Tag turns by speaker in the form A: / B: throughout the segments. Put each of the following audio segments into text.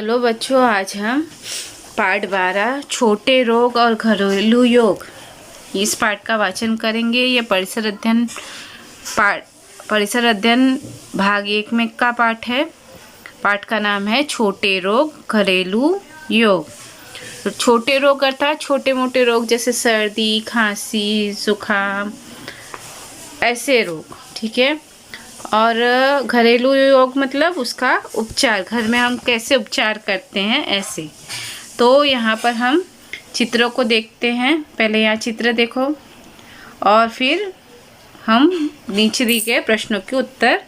A: चलो बच्चों, आज हम पाठ 12 छोटे रोग और घरेलू योग इस पाठ का वाचन करेंगे। ये परिसर अध्ययन भाग 1 में का पाठ है। पाठ का नाम है छोटे रोग घरेलू योग। तो छोटे रोग अर्थात छोटे मोटे रोग जैसे सर्दी, खांसी, जुकाम, ऐसे रोग, ठीक है। और घरेलू योग मतलब उसका उपचार, घर में हम कैसे उपचार करते हैं ऐसे। तो यहाँ पर हम चित्रों को देखते हैं। पहले यहाँ चित्र देखो और फिर हम नीचे दिए गए प्रश्नों के उत्तर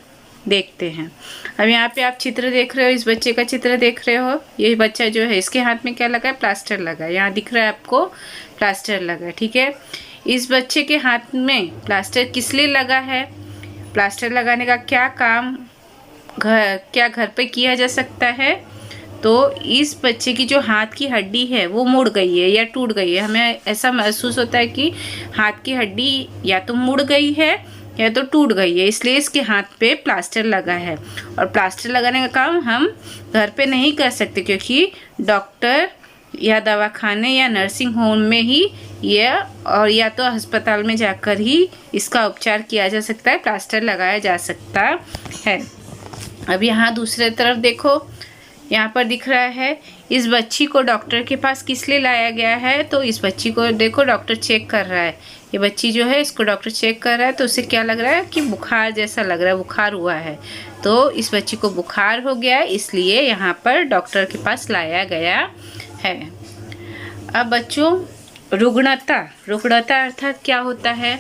A: देखते हैं। अब यहाँ पे आप चित्र देख रहे हो, इस बच्चे का चित्र देख रहे हो। ये बच्चा जो है इसके हाथ में क्या लगा है? प्लास्टर लगा है। यहाँ दिख रहा है आपको प्लास्टर लगा है, ठीक है। इस बच्चे के हाथ में प्लास्टर किस लिए लगा है? प्लास्टर लगाने का क्या काम घर पे किया जा सकता है? तो इस बच्चे की जो हाथ की हड्डी है वो मुड़ गई है या टूट गई है। हमें ऐसा महसूस होता है कि हाथ की हड्डी या तो मुड़ गई है या तो टूट गई है, इसलिए इसके हाथ पे प्लास्टर लगा है। और प्लास्टर लगाने का काम हम घर पे नहीं कर सकते, क्योंकि डॉक्टर या दवाखाने या नर्सिंग होम में ही या तो अस्पताल में जाकर ही इसका उपचार किया जा सकता है, प्लास्टर लगाया जा सकता है। अब यहाँ दूसरे तरफ देखो, यहाँ पर दिख रहा है इस बच्ची को डॉक्टर के पास किस लिए लाया गया है? तो इस बच्ची को देखो डॉक्टर चेक कर रहा है। ये बच्ची जो है इसको डॉक्टर चेक कर रहा है, तो उसे क्या लग रहा है कि बुखार जैसा लग रहा है, बुखार हुआ है। तो इस बच्ची को बुखार हो गया है, इसलिए यहाँ पर डॉक्टर के पास लाया गया है। अब बच्चों, रुग्णता अर्थात क्या होता है?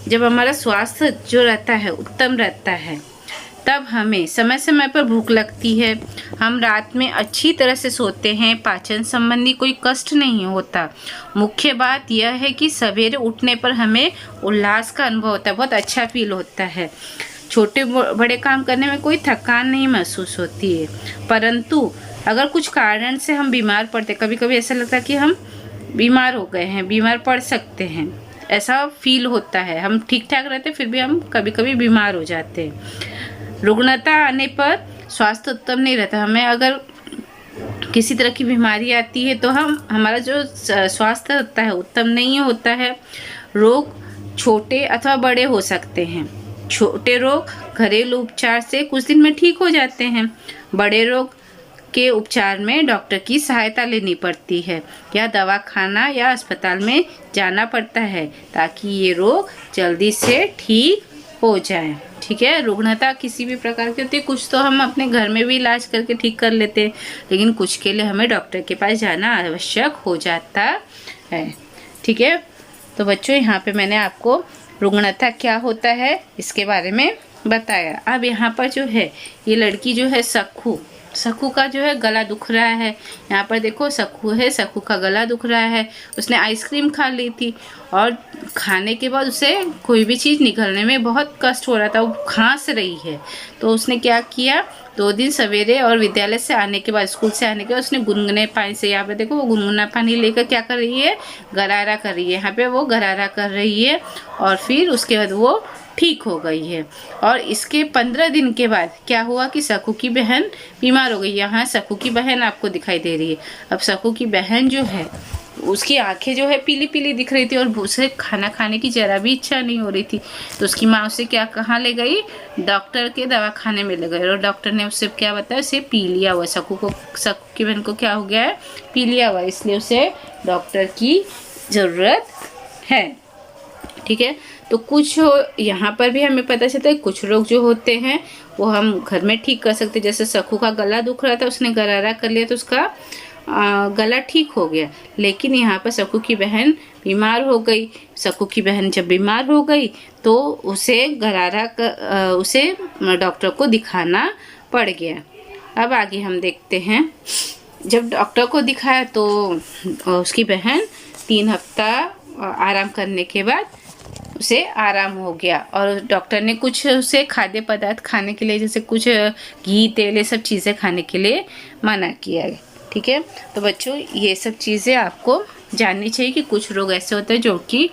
A: जब हमारा स्वास्थ्य जो रहता है उत्तम रहता है, तब हमें समय समय पर भूख लगती है, हम रात में अच्छी तरह से सोते हैं, पाचन संबंधी कोई कष्ट नहीं होता। मुख्य बात यह है कि सवेरे उठने पर हमें उल्लास का अनुभव होता है, बहुत अच्छा फील होता है। छोटे बड़े काम करने में कोई थकान नहीं महसूस होती है। परंतु अगर कुछ कारण से हम बीमार पड़ते, कभी कभी ऐसा लगता है कि हम बीमार हो गए हैं, बीमार पड़ सकते हैं, ऐसा फील होता है। हम ठीक ठाक रहते फिर भी हम कभी कभी बीमार हो जाते हैं। रुग्णता आने पर स्वास्थ्य उत्तम नहीं रहता। हमें अगर किसी तरह की बीमारी आती है तो हमारा जो स्वास्थ्य होता है उत्तम नहीं होता है। रोग छोटे अथवा बड़े हो सकते हैं। छोटे रोग घरेलू उपचार से कुछ दिन में ठीक हो जाते हैं। बड़े रोग के उपचार में डॉक्टर की सहायता लेनी पड़ती है या दवाखाना या अस्पताल में जाना पड़ता है, ताकि ये रोग जल्दी से ठीक हो जाए, ठीक है। रुग्णता किसी भी प्रकार की होती है। कुछ तो हम अपने घर में भी इलाज करके ठीक कर लेते हैं, लेकिन कुछ के लिए हमें डॉक्टर के पास जाना आवश्यक हो जाता है, ठीक है। तो बच्चों, यहाँ पे मैंने आपको रुग्णता क्या होता है इसके बारे में बताया। अब यहाँ पर जो है ये लड़की जो है सखू का जो है गला दुख रहा है। यहाँ पर देखो सखू है, सखू का गला दुख रहा है। उसने आइसक्रीम खा ली थी और खाने के बाद उसे कोई भी चीज़ निगलने में बहुत कष्ट हो रहा था, वो खांस रही है। तो उसने क्या किया, 2 दिन सवेरे और विद्यालय से आने के बाद, स्कूल से आने के बाद उसने गुनगुने पानी से, यहाँ पे देखो वो गुनगुना पानी लेकर क्या कर रही है, गरारा कर रही है। यहाँ पे वो गरारा कर रही है और फिर उसके बाद वो ठीक हो गई है। और इसके 15 दिन के बाद क्या हुआ कि सकू की बहन बीमार हो गई। यहाँ सकू की बहन आपको दिखाई दे रही है। अब सकू की बहन जो है उसकी आंखें जो है पीली पीली दिख रही थी और उसे खाना खाने की जरा भी इच्छा नहीं हो रही थी। तो उसकी माँ उसे कहाँ ले गई, डॉक्टर के दवाखाने में ले गई और डॉक्टर ने उससे क्या बताया, उसे पीलिया हुआ। सकू की बहन को क्या हो गया है, पीलिया हुआ, इसलिए उसे डॉक्टर की ज़रूरत है, ठीक है। तो कुछ यहाँ पर भी हमें पता चलता है कुछ रोग जो होते हैं वो हम घर में ठीक कर सकते हैं। जैसे सखू का गला दुख रहा था, उसने गरारा कर लिया तो उसका गला ठीक हो गया। लेकिन यहाँ पर सकू की बहन बीमार हो गई। सकू की बहन जब बीमार हो गई तो उसे उसे डॉक्टर को दिखाना पड़ गया। अब आगे हम देखते हैं, जब डॉक्टर को दिखाया तो उसकी बहन 3 हफ्ता आराम करने के बाद उसे आराम हो गया और डॉक्टर ने कुछ उसे खाद्य पदार्थ खाने के लिए, जैसे कुछ घी तेल ये सब चीज़ें खाने के लिए मना किया है, ठीक है। तो बच्चों, ये सब चीज़ें आपको जाननी चाहिए कि कुछ रोग ऐसे होते हैं जो कि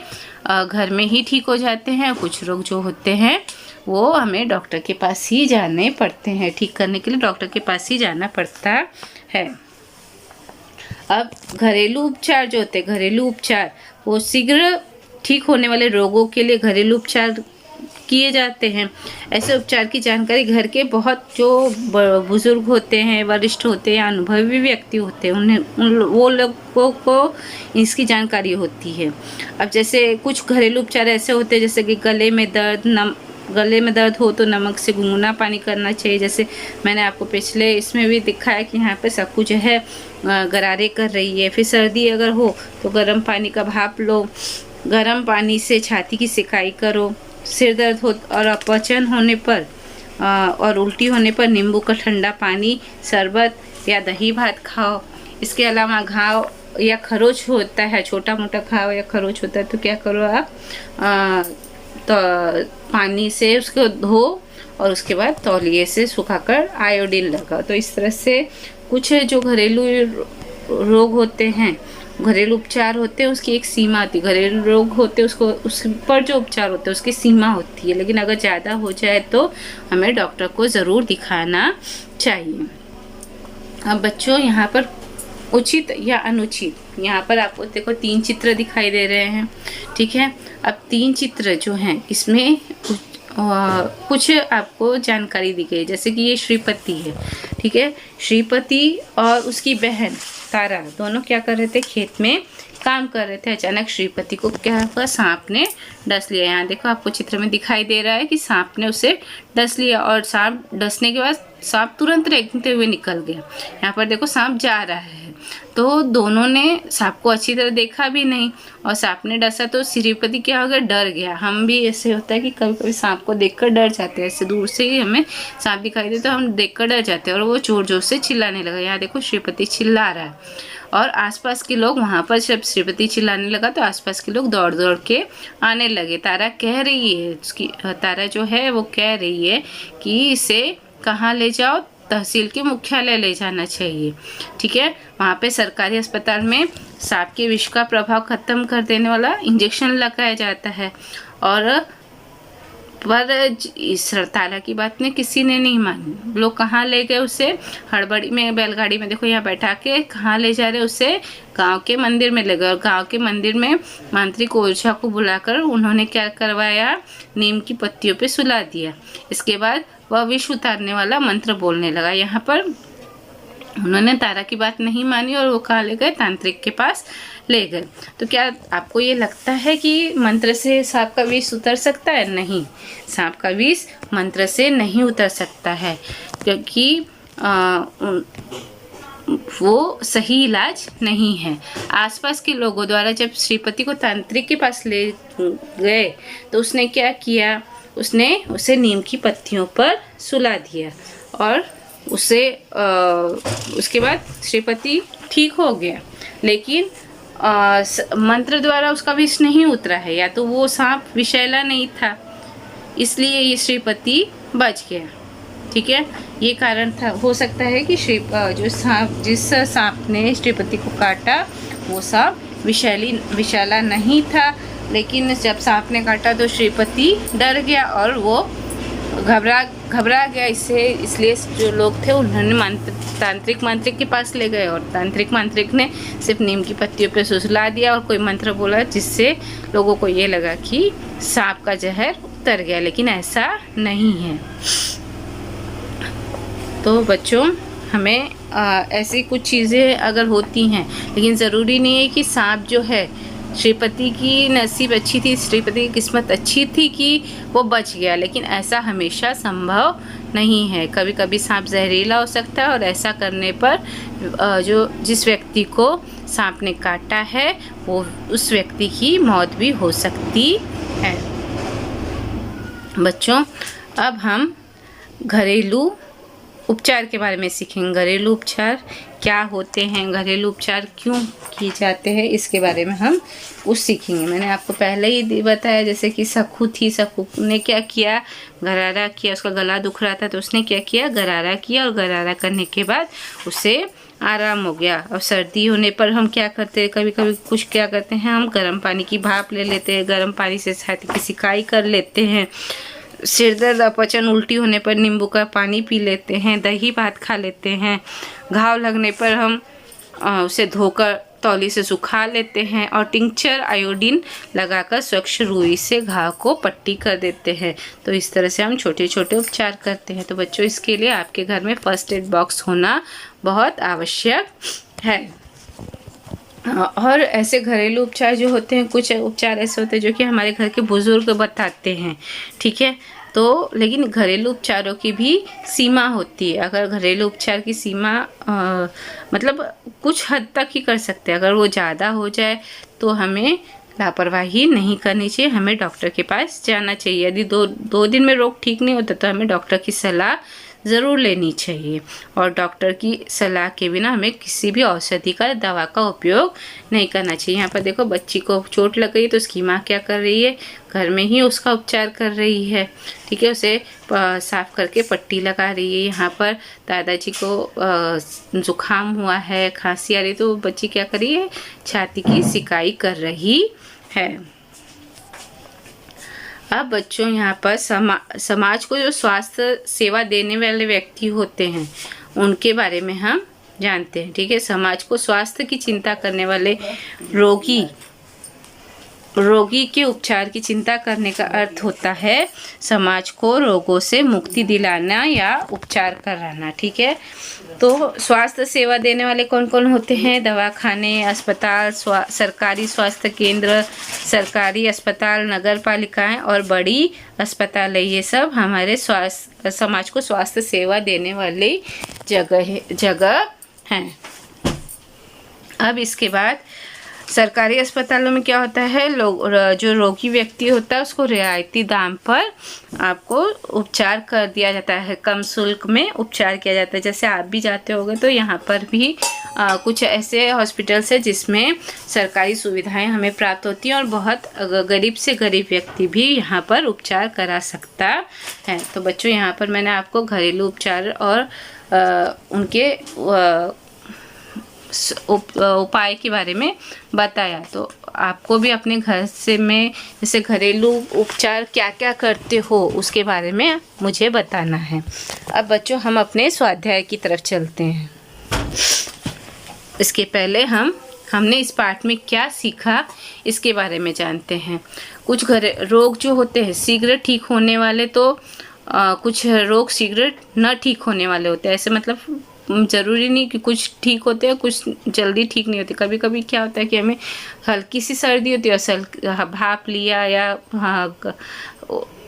A: घर में ही ठीक हो जाते हैं, कुछ रोग जो होते हैं वो हमें डॉक्टर के पास ही जाने पड़ते हैं। ठीक करने के लिए डॉक्टर के पास ही जाना पड़ता है। अब घरेलू उपचार जो होते हैं, घरेलू उपचार वो शीघ्र ठीक होने वाले रोगों के लिए घरेलू उपचार किए जाते हैं। ऐसे उपचार की जानकारी घर के बहुत जो बुजुर्ग होते हैं, वरिष्ठ होते हैं, अनुभवी व्यक्ति होते हैं, वो लोगों को इसकी जानकारी होती है। अब जैसे कुछ घरेलू उपचार ऐसे होते हैं जैसे कि गले में दर्द हो तो नमक से गुनगुना पानी करना चाहिए। जैसे मैंने आपको पिछले इसमें भी दिखाया कि यहाँ पे सब कुछ है, गरारे कर रही है। फिर सर्दी अगर हो तो गर्म पानी का भाप लो, गर्म पानी से छाती की सिकाई करो। सिर दर्द हो और अपचन होने पर और उल्टी होने पर नींबू का ठंडा पानी, शरबत या दही भात खाओ। इसके अलावा घाव या खरोच होता है, छोटा मोटा घाव या खरोच होता है तो क्या करो आप, तो पानी से उसको धो और उसके बाद तौलिए से सुखाकर आयोडीन लगाओ। तो इस तरह से कुछ जो घरेलू रोग होते हैं, घरेलू उपचार होते हैं, उसकी एक सीमा होती है। घरेलू रोग होते हैं उसको, उस पर जो उपचार होते हैं उसकी सीमा होती है, लेकिन अगर ज़्यादा हो जाए तो हमें डॉक्टर को ज़रूर दिखाना चाहिए। अब बच्चों यहाँ पर उचित या अनुचित, यहाँ पर आपको देखो 3 चित्र दिखाई दे रहे हैं, ठीक है। अब 3 चित्र जो हैं इसमें कुछ आपको जानकारी दी गई, जैसे कि ये श्रीपति है, ठीक है। श्रीपति और उसकी बहन तारा दोनों क्या कर रहे थे, खेत में काम कर रहे थे। अचानक श्रीपति को क्या हुआ, सांप ने डस लिया। यहाँ देखो आपको चित्र में दिखाई दे रहा है कि सांप ने उसे डस लिया और सांप डसने के बाद सांप तुरंत रेंगते हुए निकल गया। यहाँ पर देखो सांप जा रहा है, तो दोनों ने सांप को अच्छी तरह देखा भी नहीं और सांप ने डसा तो श्रीपति क्या हो गया, डर गया। हम भी ऐसे होता है कि कभी कभी सांप को देखकर डर जाते हैं, ऐसे दूर से ही हमें सांप दिखाई दे तो हम देखकर डर जाते हैं और वो जोर जोर से चिल्लाने लगा। यहाँ देखो श्रीपति चिल्ला रहा है और आसपास के लोग, वहाँ पर जब श्रीपति चिल्लाने लगा तो आसपास के लोग दौड़ दौड़ के आने लगे। तारा कह रही है, उसकी तारा जो है वो कह रही है कि इसे कहाँ ले जाओ, तहसील के मुख्यालय ले जाना चाहिए, ठीक है। वहाँ पे सरकारी अस्पताल में सांप के विष का प्रभाव खत्म कर देने वाला इंजेक्शन लगाया जाता है। और पर इस तारा की बात ने किसी ने नहीं मानी। लोग कहाँ ले गए उसे, हड़बड़ी में बैलगाड़ी में देखो यहाँ बैठा के कहाँ ले जा रहे उसे, गांव के मंदिर में ले गए। और गांव के मंदिर में मांत्रिक ओझा को बुलाकर उन्होंने क्या करवाया, नीम की पत्तियों पे सुला दिया। इसके बाद वह विष उतारने वाला मंत्र बोलने लगा। यहाँ पर उन्होंने तारा की बात नहीं मानी और वो कहाँ ले गए, तांत्रिक के पास ले गए। तो क्या आपको ये लगता है कि मंत्र से सांप का विष उतर सकता है? नहीं, सांप का विष मंत्र से नहीं उतर सकता है, क्योंकि वो सही इलाज नहीं है। आसपास के लोगों द्वारा जब श्रीपति को तांत्रिक के पास ले गए तो उसने क्या किया, उसने उसे नीम की पत्तियों पर सुला दिया और उसके बाद श्रीपति ठीक हो गया। लेकिन मंत्र द्वारा उसका विष नहीं उतरा है, या तो वो सांप विषैला नहीं था इसलिए ये श्रीपति बच गया, ठीक है। ये कारण था, हो सकता है कि जिस सांप ने श्रीपति को काटा वो सांप विषैला नहीं था, लेकिन जब सांप ने काटा तो श्रीपति डर गया और वो घबरा गया। इसलिए जो लोग थे उन्होंने तांत्रिक के पास ले गए और तांत्रिक ने सिर्फ नीम की पत्तियों पे सुसला दिया और कोई मंत्र बोला, जिससे लोगों को ये लगा कि सांप का जहर उतर गया, लेकिन ऐसा नहीं है। तो बच्चों हमें ऐसी कुछ चीज़ें अगर होती हैं, लेकिन ज़रूरी नहीं है कि सांप जो है, श्रीपति की नसीब अच्छी थी, श्रीपति की किस्मत अच्छी थी कि वो बच गया, लेकिन ऐसा हमेशा संभव नहीं है। कभी कभी सांप जहरीला हो सकता है और ऐसा करने पर जिस व्यक्ति को सांप ने काटा है वो उस व्यक्ति की मौत भी हो सकती है। बच्चों अब हम घरेलू उपचार के बारे में सीखेंगे। घरेलू उपचार क्या होते हैं, घरेलू उपचार क्यों किए जाते हैं, इसके बारे में हम कुछ सीखेंगे। मैंने आपको पहले ही बताया, जैसे कि सखू थी, सखू ने क्या किया, गरारा किया। उसका गला दुख रहा था तो उसने क्या किया, गरारा किया और गरारा करने के बाद उसे आराम हो गया। और सर्दी होने पर हम क्या करते हैं, कभी कभी कुछ क्या करते हैं, हम गर्म पानी की भाप ले लेते हैं, गर्म पानी से छाती की सिकाई कर लेते हैं। सिर दर्द, अपचन, उल्टी होने पर नींबू का पानी पी लेते हैं, दही भात खा लेते हैं। घाव लगने पर हम उसे धोकर तौली से सुखा लेते हैं और टिंचर आयोडीन लगाकर स्वच्छ रुई से घाव को पट्टी कर देते हैं। तो इस तरह से हम छोटे छोटे उपचार करते हैं। तो बच्चों, इसके लिए आपके घर में फर्स्ट एड बॉक्स होना बहुत आवश्यक है। और ऐसे घरेलू उपचार जो होते हैं, कुछ उपचार ऐसे होते हैं जो कि हमारे घर के बुजुर्ग बताते हैं, ठीक है। तो लेकिन घरेलू उपचारों की भी सीमा होती है। अगर घरेलू उपचार की सीमा मतलब कुछ हद तक ही कर सकते हैं। अगर वो ज़्यादा हो जाए तो हमें लापरवाही नहीं करनी चाहिए, हमें डॉक्टर के पास जाना चाहिए। यदि दो दिन में रोग ठीक नहीं होता तो हमें डॉक्टर की सलाह ज़रूर लेनी चाहिए। और डॉक्टर की सलाह के बिना हमें किसी भी औषधि का, दवा का उपयोग नहीं करना चाहिए। यहाँ पर देखो, बच्ची को चोट लग गई तो उसकी माँ क्या कर रही है, घर में ही उसका उपचार कर रही है, ठीक है। उसे साफ करके पट्टी लगा रही है। यहाँ पर दादाजी को जुकाम हुआ है, खांसी आ रही है, तो बच्ची क्या कर रही है, छाती की सिकाई कर रही है। अब बच्चों, यहाँ पर समाज को जो स्वास्थ्य सेवा देने वाले व्यक्ति होते हैं उनके बारे में हम जानते हैं, ठीक है। समाज को स्वास्थ्य की चिंता करने वाले रोगी के उपचार की चिंता करने का अर्थ होता है समाज को रोगों से मुक्ति दिलाना या उपचार कराना, ठीक है। तो स्वास्थ्य सेवा देने वाले कौन कौन होते हैं? दवाखाने, अस्पताल, सरकारी स्वास्थ्य केंद्र, सरकारी अस्पताल, नगर पालिकाएं और बड़ी अस्पताल है। ये सब हमारे समाज को स्वास्थ्य सेवा देने वाली जगह हैं। अब इसके बाद सरकारी अस्पतालों में क्या होता है, जो रोगी व्यक्ति होता है उसको रियायती दाम पर आपको उपचार कर दिया जाता है, कम शुल्क में उपचार किया जाता है। जैसे आप भी जाते होंगे तो यहाँ पर भी कुछ ऐसे हॉस्पिटल्स है जिसमें सरकारी सुविधाएं हमें प्राप्त होती हैं और बहुत गरीब से गरीब व्यक्ति भी यहाँ पर उपचार करा सकता है। तो बच्चों, यहाँ पर मैंने आपको घरेलू उपचार और उनके उपाय के बारे में बताया। तो आपको भी अपने घर से में जैसे घरेलू उपचार क्या क्या करते हो उसके बारे में मुझे बताना है। अब बच्चों, हम अपने स्वाध्याय की तरफ चलते हैं। इसके पहले हमने इस पाठ में क्या सीखा इसके बारे में जानते हैं। कुछ रोग जो होते हैं शीघ्र ठीक होने वाले, तो कुछ रोग शीघ्र न ठीक होने वाले होते हैं। ऐसे मतलब ज़रूरी नहीं कि कुछ ठीक होते हैं, कुछ जल्दी ठीक नहीं होते। कभी कभी क्या होता है कि हमें हल्की सी सर्दी होती है, भाप लिया या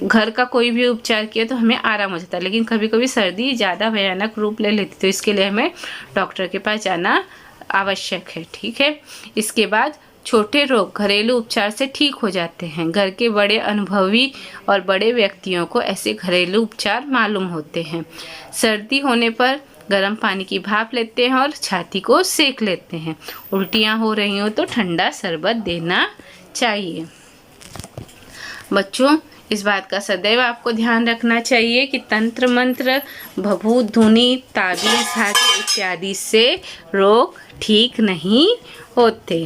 A: घर का कोई भी उपचार किया तो हमें आराम हो जाता है, लेकिन कभी कभी सर्दी ज़्यादा भयानक रूप ले लेती है, तो इसके लिए हमें डॉक्टर के पास जाना आवश्यक है, ठीक है। इसके बाद छोटे रोग घरेलू उपचार से ठीक हो जाते हैं। घर के बड़े अनुभवी और बड़े व्यक्तियों को ऐसे घरेलू उपचार मालूम होते हैं। सर्दी होने पर गर्म पानी की भाप लेते हैं और छाती को सेक लेते हैं। उल्टियाँ हो रही हो तो ठंडा शरबत देना चाहिए। बच्चों, इस बात का सदैव आपको ध्यान रखना चाहिए कि तंत्र मंत्र, भभूत धुनी, ताबीज, धागे इत्यादि से रोग ठीक नहीं होते।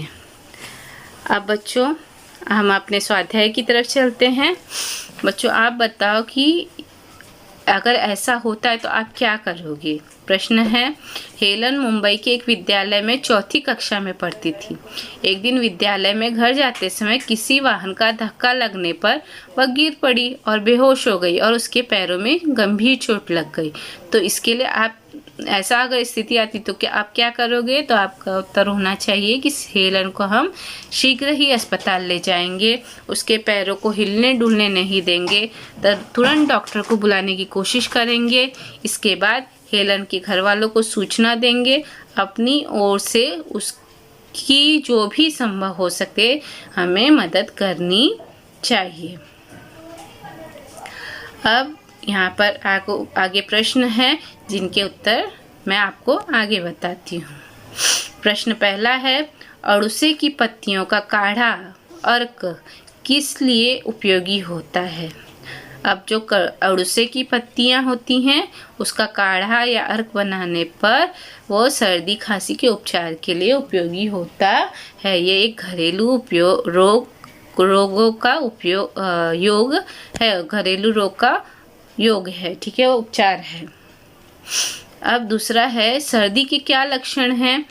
A: अब बच्चों, हम अपने स्वाध्याय की तरफ चलते हैं। बच्चों, आप बताओ कि अगर ऐसा होता है तो आप क्या करोगे? प्रश्न है, हेलन मुंबई के एक विद्यालय में चौथी कक्षा में पढ़ती थी। एक दिन विद्यालय में घर जाते समय किसी वाहन का धक्का लगने पर वह गिर पड़ी और बेहोश हो गई और उसके पैरों में गंभीर चोट लग गई। तो इसके लिए आप ऐसा अगर स्थिति आती तो क्या आप क्या करोगे? तो आपका उत्तर होना चाहिए कि हेलन को हम शीघ्र ही अस्पताल ले जाएंगे, उसके पैरों को हिलने डुलने नहीं देंगे, तुरंत डॉक्टर को बुलाने की कोशिश करेंगे। इसके बाद हेलन के घर वालों को सूचना देंगे। अपनी ओर से उसकी जो भी संभव हो सके हमें मदद करनी चाहिए। अब यहाँ पर आगे प्रश्न है जिनके उत्तर मैं आपको आगे बताती हूँ। प्रश्न पहला है, अड़ुसे की पत्तियों का काढ़ा अर्क किस लिए उपयोगी होता है? अब जो अड़ुसे की पत्तियाँ होती हैं उसका काढ़ा या अर्क बनाने पर वो सर्दी खांसी के उपचार के लिए उपयोगी होता है। ये एक घरेलू रोगों का योग है, घरेलू रोग का योग है, ठीक है, उपचार है। अब दूसरा है सर्दी के क्या लक्षण हैं।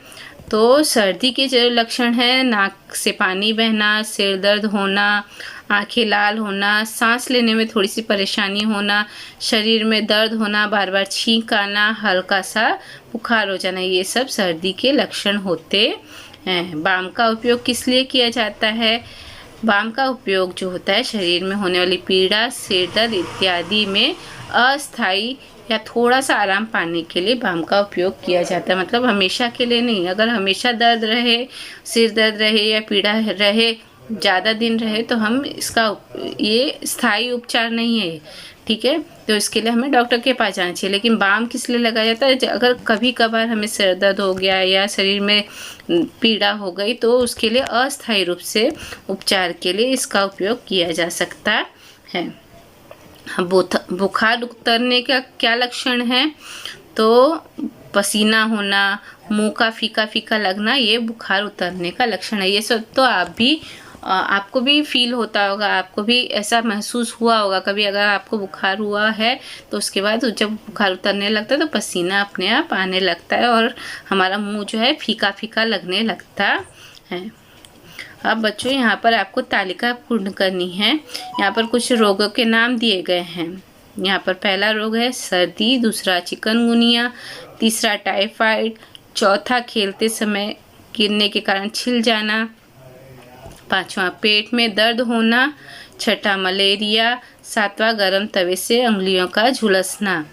A: तो सर्दी के जो लक्षण हैं, नाक से पानी बहना, सिर दर्द होना, आंखें लाल होना, सांस लेने में थोड़ी सी परेशानी होना, शरीर में दर्द होना, बार बार छींक आना, हल्का सा बुखार हो जाना, ये सब सर्दी के लक्षण होते हैं। बाम का उपयोग किस लिए किया जाता है। बाम का उपयोग जो होता है शरीर में होने वाली पीड़ा, सिर दर्द इत्यादि में अस्थायी या थोड़ा सा आराम पाने के लिए बाम का उपयोग किया जाता है। मतलब हमेशा के लिए नहीं। अगर हमेशा दर्द रहे, सिर दर्द रहे या पीड़ा रहे, ज़्यादा दिन रहे, तो हम इसका ये स्थायी उपचार नहीं है, ठीक है। तो इसके लिए हमें डॉक्टर के पास जाना चाहिए। लेकिन बाम किस लिए लगाया जाता है, अगर कभी कभार हमें सिर दर्द हो गया या शरीर में पीड़ा हो गई तो उसके लिए अस्थायी रूप से उपचार के लिए इसका उपयोग किया जा सकता है। बुखार उतरने का क्या लक्षण है। तो पसीना होना, मुंह का फीका फीका लगना, ये बुखार उतरने का लक्षण है। ये सब तो आपको भी फील होता होगा, आपको भी ऐसा महसूस हुआ होगा कभी। अगर आपको बुखार हुआ है तो उसके बाद जब बुखार उतरने लगता है तो पसीना अपने आप आने लगता है और हमारा मुंह जो है फीका फीका लगने लगता है। अब बच्चों यहाँ पर आपको तालिका पूर्ण करनी है। यहाँ पर कुछ रोगों के नाम दिए गए हैं। यहाँ पर पहला रोग है सर्दी, दूसरा चिकनगुनिया, तीसरा टाइफाइड, चौथा खेलते समय गिरने के कारण छिल जाना, पांचवा पेट में दर्द होना, छठा मलेरिया, सातवां गर्म तवे से उंगलियों का झुलसना,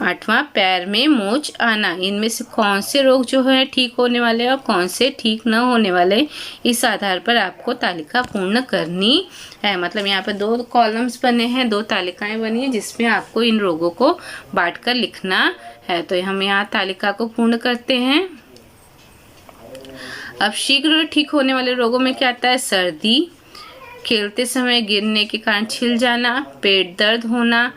A: आठवां पैर में मोच आना। इनमें से कौन से रोग जो है ठीक होने वाले और कौन से ठीक न होने वाले, इस आधार पर आपको तालिका पूर्ण करनी है। मतलब यहाँ पर 2 कॉलम्स बने हैं, 2 तालिकाएं बनी है जिसमें आपको इन रोगों को बांटकर लिखना है। तो हम यहाँ तालिका को पूर्ण करते हैं। अब शीघ्र ठीक होने वाले रोगों में क्या आता है। सर्दी, खेलते समय गिरने के कारण छिल जाना, पेट दर्द होना,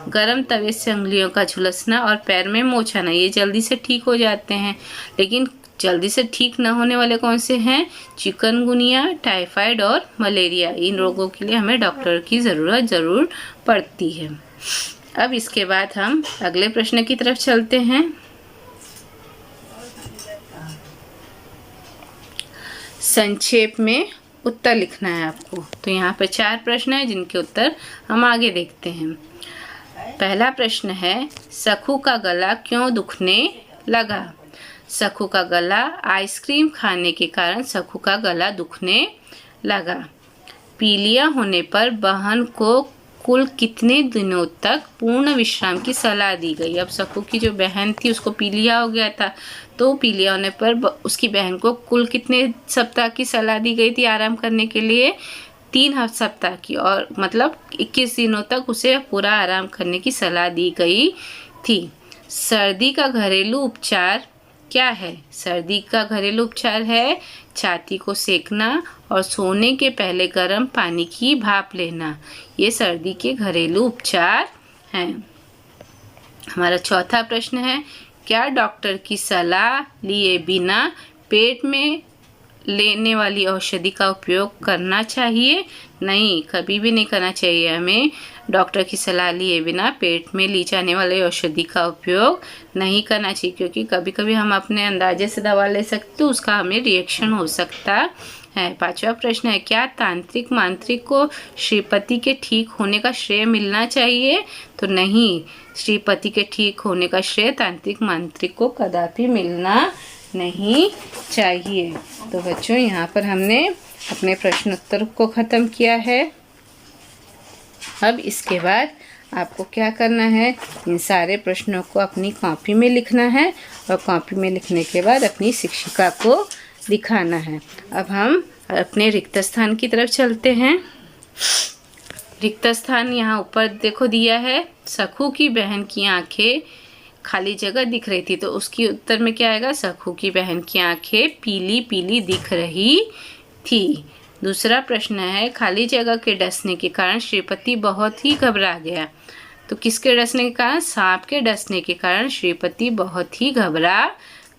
A: गरम तवे से उंगलियों का झुलसना और पैर में मोच आना। ये जल्दी से ठीक हो जाते हैं। लेकिन जल्दी से ठीक न होने वाले कौन से हैं। चिकनगुनिया, टाइफाइड और मलेरिया। इन रोगों के लिए हमें डॉक्टर की ज़रूरत ज़रूर पड़ती है। अब इसके बाद हम अगले प्रश्न की तरफ चलते हैं। संक्षेप में उत्तर लिखना है आपको। तो यहाँ पर 4 प्रश्न हैं जिनके उत्तर हम आगे देखते हैं। पहला प्रश्न है सखू का गला क्यों दुखने लगा। सखू का गला आइसक्रीम खाने के कारण सखू का गला दुखने लगा। पीलिया होने पर बहन को कुल कितने दिनों तक पूर्ण विश्राम की सलाह दी गई। अब सखू की जो बहन थी उसको पीलिया हो गया था, तो पीलिया होने पर उसकी बहन को कुल कितने सप्ताह की सलाह दी गई थी आराम करने के लिए। 3 सप्ताह की, और मतलब 21 दिनों तक उसे पूरा आराम करने की सलाह दी गई थी। सर्दी का घरेलू उपचार क्या है। सर्दी का घरेलू उपचार है छाती को सेकना और सोने के पहले गर्म पानी की भाप लेना। ये सर्दी के घरेलू उपचार हैं। हमारा चौथा प्रश्न है क्या डॉक्टर की सलाह लिए बिना पेट में लेने वाली औषधि का उपयोग करना चाहिए। नहीं, कभी भी नहीं करना चाहिए। हमें डॉक्टर की सलाह लिए बिना पेट में ली जाने वाली औषधि का उपयोग नहीं करना चाहिए, क्योंकि कभी कभी हम अपने अंदाजे से दवा ले सकते हैं, उसका हमें रिएक्शन हो सकता है। 5वां प्रश्न है क्या तांत्रिक मांत्रिक को श्रीपति के ठीक होने का श्रेय मिलना चाहिए। तो नहीं, श्रीपति के ठीक होने का श्रेय तांत्रिक मांत्रिक को कदापि मिलना नहीं चाहिए। तो बच्चों यहाँ पर हमने अपने प्रश्नोत्तर को ख़त्म किया है। अब इसके बाद आपको क्या करना है, इन सारे प्रश्नों को अपनी कॉपी में लिखना है और कॉपी में लिखने के बाद अपनी शिक्षिका को दिखाना है। अब हम अपने रिक्त स्थान की तरफ चलते हैं। रिक्त स्थान यहाँ ऊपर देखो दिया है। सखू की बहन की आंखें खाली जगह दिख रही थी, तो उसकी उत्तर में क्या आएगा। सखू की बहन की आंखें पीली पीली दिख रही थी। दूसरा प्रश्न है खाली जगह के डसने के कारण श्रीपति बहुत ही घबरा गया। तो किसके डसने के कारण। सांप के डसने के कारण श्रीपति बहुत ही घबरा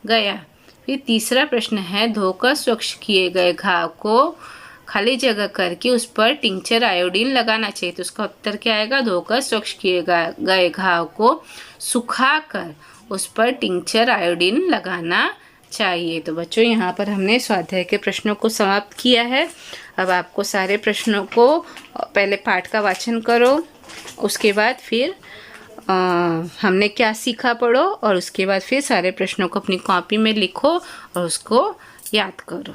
A: गया। फिर तीसरा प्रश्न है धोकर स्वच्छ किए गए घाव को खाली जगह करके उस पर टिंचर आयोडीन लगाना चाहिए। तो उसका उत्तर क्या आएगा? धोकर स्वच्छ किए गए घाव को सुखाकर उस पर टिंचर आयोडीन लगाना चाहिए। तो बच्चों यहाँ पर हमने स्वाध्याय के प्रश्नों को समाप्त किया है। अब आपको सारे प्रश्नों को पहले पाठ का वाचन करो, उसके बाद फिर हमने क्या सीखा पढ़ो, और उसके बाद फिर सारे प्रश्नों को अपनी कॉपी में लिखो और उसको याद करो।